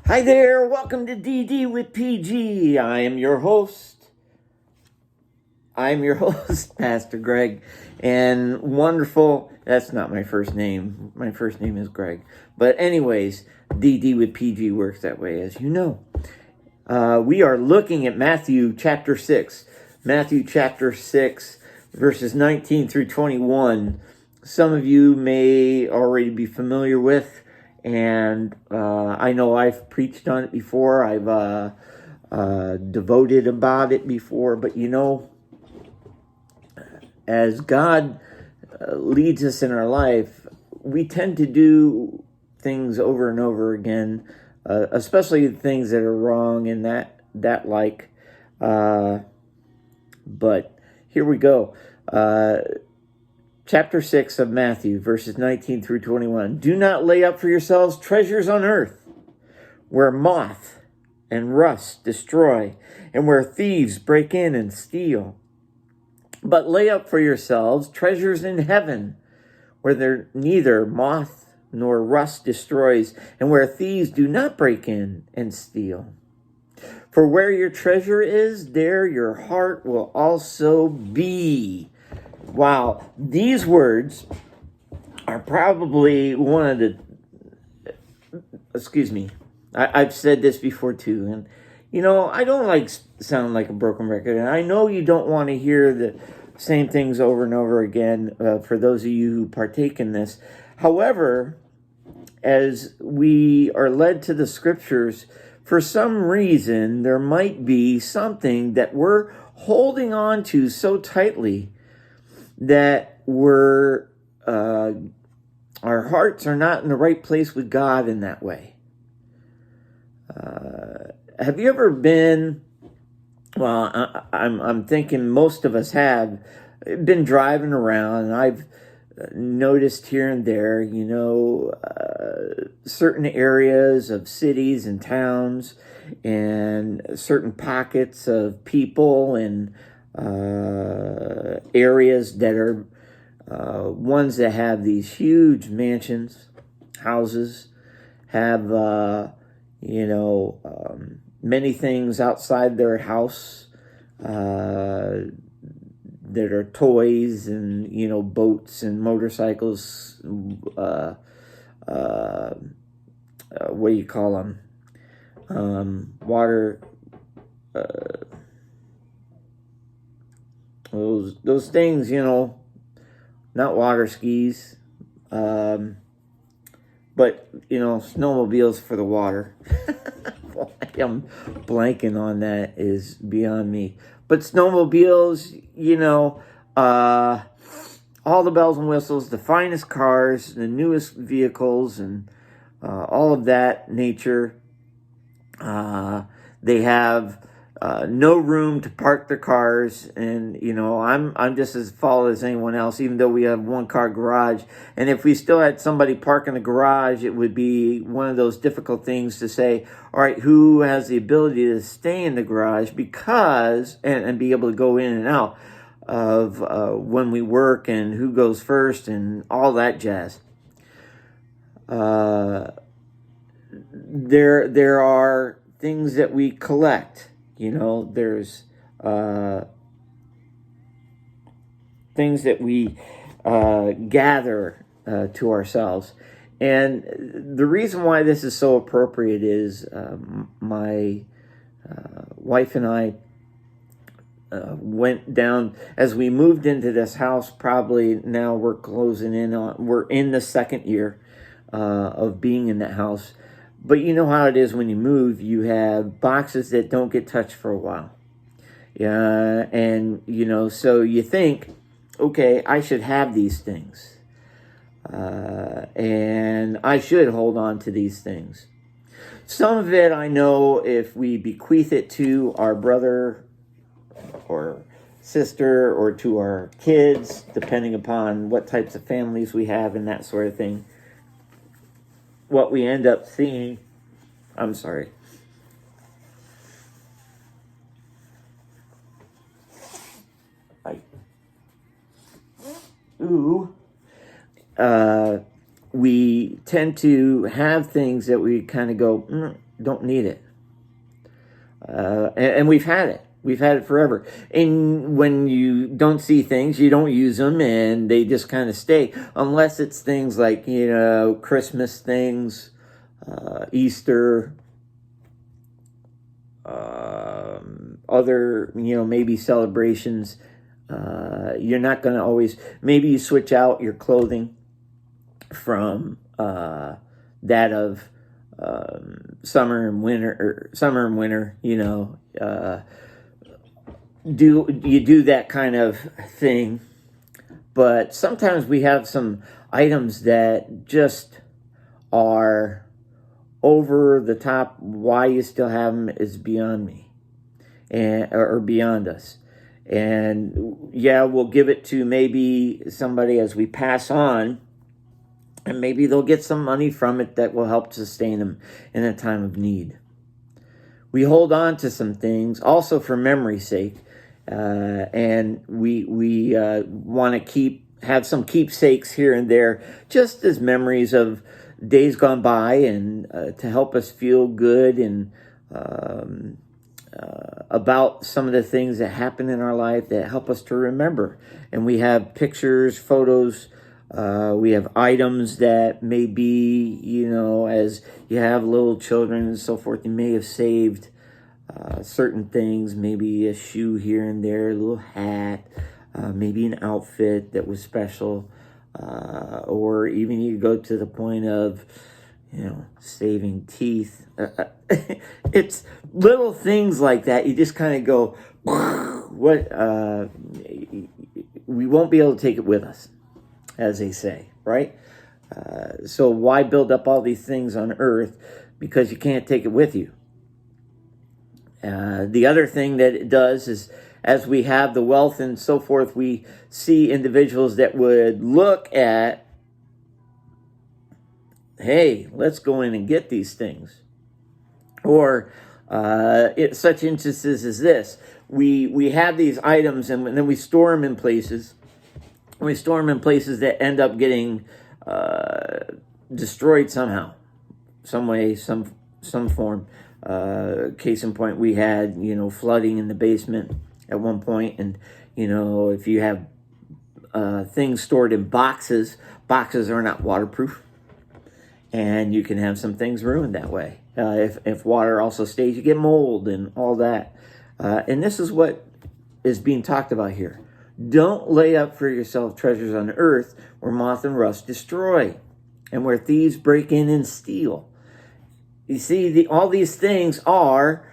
Hi there, welcome to DD with PG. I'm your host, Pastor Greg, and wonderful, that's not my first name. My first name is Greg. But anyways, DD with PG works that way, as you know. We are looking at Matthew chapter 6. Matthew chapter 6, verses 19 through 21. Some of you may already be familiar with, and I know I've preached on it before. I've devoted about it before, but as God leads us in our life, we tend to do things over and over again, especially things that are wrong and that like. But here we go. Chapter 6 of Matthew, verses 19 through 21. Do not lay up for yourselves treasures on earth, where moth and rust destroy, and where thieves break in and steal. But lay up for yourselves treasures in heaven, where there neither moth nor rust destroys, and where thieves do not break in and steal. For where your treasure is, there your heart will also be. Wow, these words are probably one of the, I've said this before too, and I don't like sound like a broken record, and I know you don't want to hear the same things over and over again for those of you who partake in this. However, as we are led to the scriptures, for some reason, there might be something that we're holding on to so tightly that our hearts are not in the right place with God in that way. Have you ever been? Well, I'm thinking most of us have been driving around, and I've noticed here and there, certain areas of cities and towns, and certain pockets of people and areas that are ones that have these huge mansions, houses, have many things outside their house that are toys and boats and motorcycles. What do you call them? Water. Those things, not water skis, but snowmobiles for the water. I'm blanking on that, is beyond me. But snowmobiles, all the bells and whistles, the finest cars, the newest vehicles, and all of that nature. They have no room to park their cars, and I'm just as fault as anyone else, even though we have one car garage. And if we still had somebody park in the garage, it would be one of those difficult things to say, all right, who has the ability to stay in the garage because and be able to go in and out of when we work, and who goes first and all that jazz. There are things that we collect. There's things that we gather to ourselves. And the reason why this is so appropriate is my wife and I went down, as we moved into this house. Probably now we're in the second year of being in that house. But you know how it is when you move, you have boxes that don't get touched for a while. And so you think, okay, I should have these things. And I should hold on to these things. Some of it, I know, if we bequeath it to our brother or sister or to our kids, depending upon what types of families we have and that sort of thing, what we end up seeing, I'm sorry. We tend to have things that we kind of go, don't need it. And we've had it. We've had it forever. And when you don't see things, you don't use them, and they just kind of stay. Unless it's things like, Christmas things, Easter, other, maybe celebrations. You're not going to always, maybe you switch out your clothing from that of summer and winter, do that kind of thing. But sometimes we have some items that just are over the top. Why you still have them is beyond me, or beyond us. And yeah, we'll give it to maybe somebody as we pass on, and maybe they'll get some money from it that will help sustain them in a time of need. We hold on to some things also for memory's sake, and we want to have some keepsakes here and there, just as memories of days gone by, and to help us feel good and about some of the things that happen in our life that help us to remember. And we have pictures, photos. We have items that may be, as you have little children and so forth, you may have saved certain things, maybe a shoe here and there, a little hat, maybe an outfit that was special, or even you go to the point of, saving teeth. It's little things like that. You just kind of go, what? We won't be able to take it with us, as they say, right? So why build up all these things on earth? Because you can't take it with you. The other thing that it does is, as we have the wealth and so forth, we see individuals that would look at, hey, let's go in and get these things. Or such instances as this. We have these items, and then we store them in places. We store them in places that end up getting destroyed somehow, some way, some form. Case in point, we had, flooding in the basement at one point. And, if you have things stored in boxes are not waterproof. And you can have some things ruined that way. If water also stays, you get mold and all that. And this is what is being talked about here. Don't lay up for yourself treasures on earth where moth and rust destroy, and where thieves break in and steal. You see, all these things are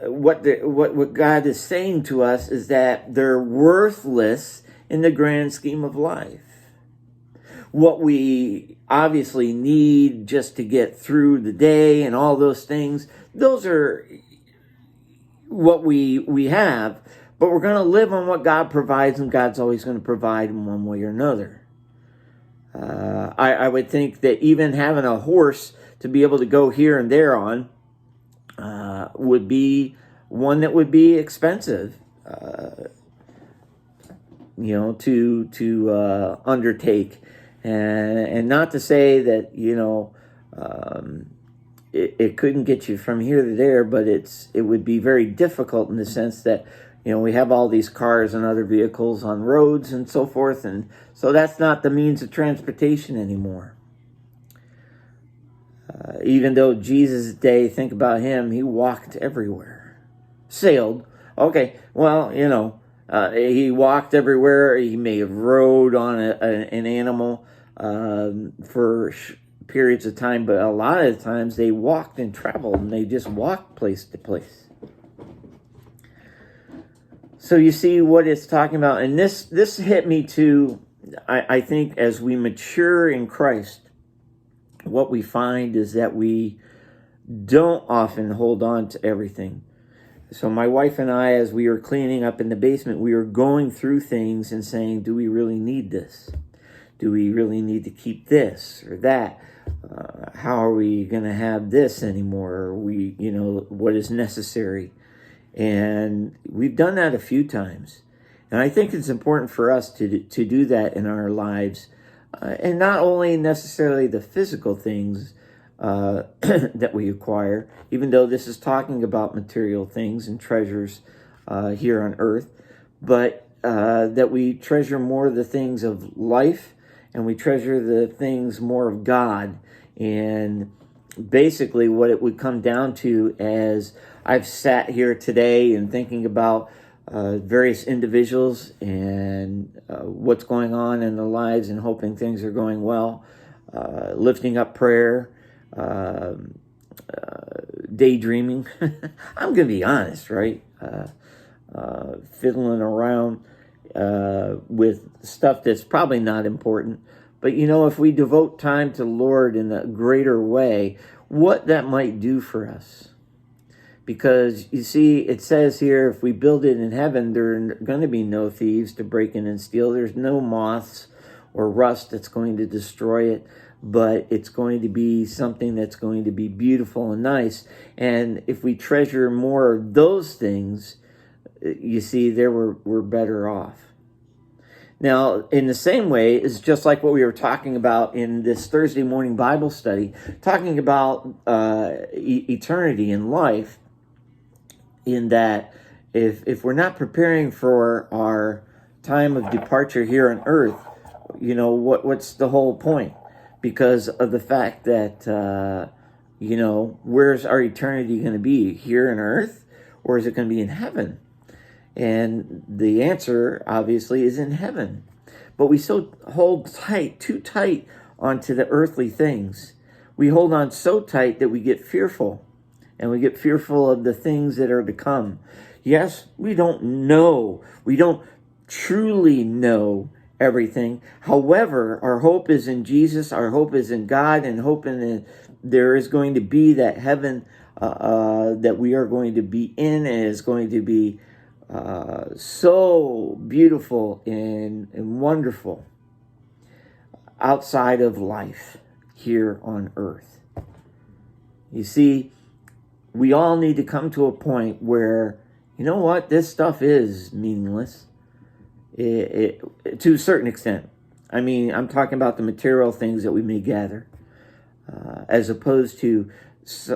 what God is saying to us is that they're worthless in the grand scheme of life. What we obviously need just to get through the day and all those things, those are what we have. But we're going to live on what God provides, and God's always going to provide in one way or another. I would think that even having a horse to be able to go here and there on would be one that would be expensive, to undertake. And not to say that, it couldn't get you from here to there, but it would be very difficult in the sense that, we have all these cars and other vehicles on roads and so forth, and so that's not the means of transportation anymore. Even though Jesus' day, think about him, he walked everywhere. Sailed. Okay, well, he walked everywhere. He may have rode on an animal for periods of time, but a lot of the times they walked and traveled, and they just walked place to place. So you see what it's talking about. And this hit me too, I think, as we mature in Christ, what we find is that we don't often hold on to everything. So my wife and I, as we were cleaning up in the basement, we were going through things and saying, do we really need this? Do we really need to keep this or that? How are we going to have this anymore? Or what is necessary? And we've done that a few times. And I think it's important for us to do that in our lives. And not only necessarily the physical things, that we acquire, even though this is talking about material things and treasures here on earth, but that we treasure more the things of life, and we treasure the things more of God. And basically what it would come down to, as I've sat here today and thinking about various individuals and what's going on in their lives and hoping things are going well, lifting up prayer, daydreaming. I'm going to be honest, right? Fiddling around with stuff that's probably not important. But if we devote time to the Lord in a greater way, what that might do for us. Because you see, it says here, if we build it in heaven, there are going to be no thieves to break in and steal. There's no moths or rust that's going to destroy it, but it's going to be something that's going to be beautiful and nice. And if we treasure more of those things, you see, there we're better off. Now, in the same way, it's just like what we were talking about in this Thursday morning Bible study, talking about eternity and life, in that if we're not preparing for our time of departure here on earth, what's the whole point? Because of the fact that, where's our eternity going to be? Here on earth? Or is it going to be in heaven? And the answer, obviously, is in heaven. But we so hold too tight onto the earthly things. We hold on so tight that we get fearful. And we get fearful of the things that are to come. Yes, we don't know. We don't truly know everything. However, our hope is in Jesus. Our hope is in God, and hope in there is going to be that heaven that we are going to be in, and is going to be so beautiful and wonderful outside of life here on earth. You see, we all need to come to a point where, this stuff is meaningless to a certain extent. I mean, I'm talking about the material things that we may gather, as opposed to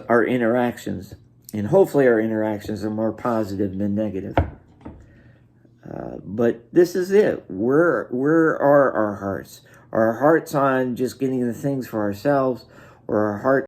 our interactions. And hopefully our interactions are more positive than negative. But this is it. Where are our hearts? Are our hearts on just getting the things for ourselves, or our hearts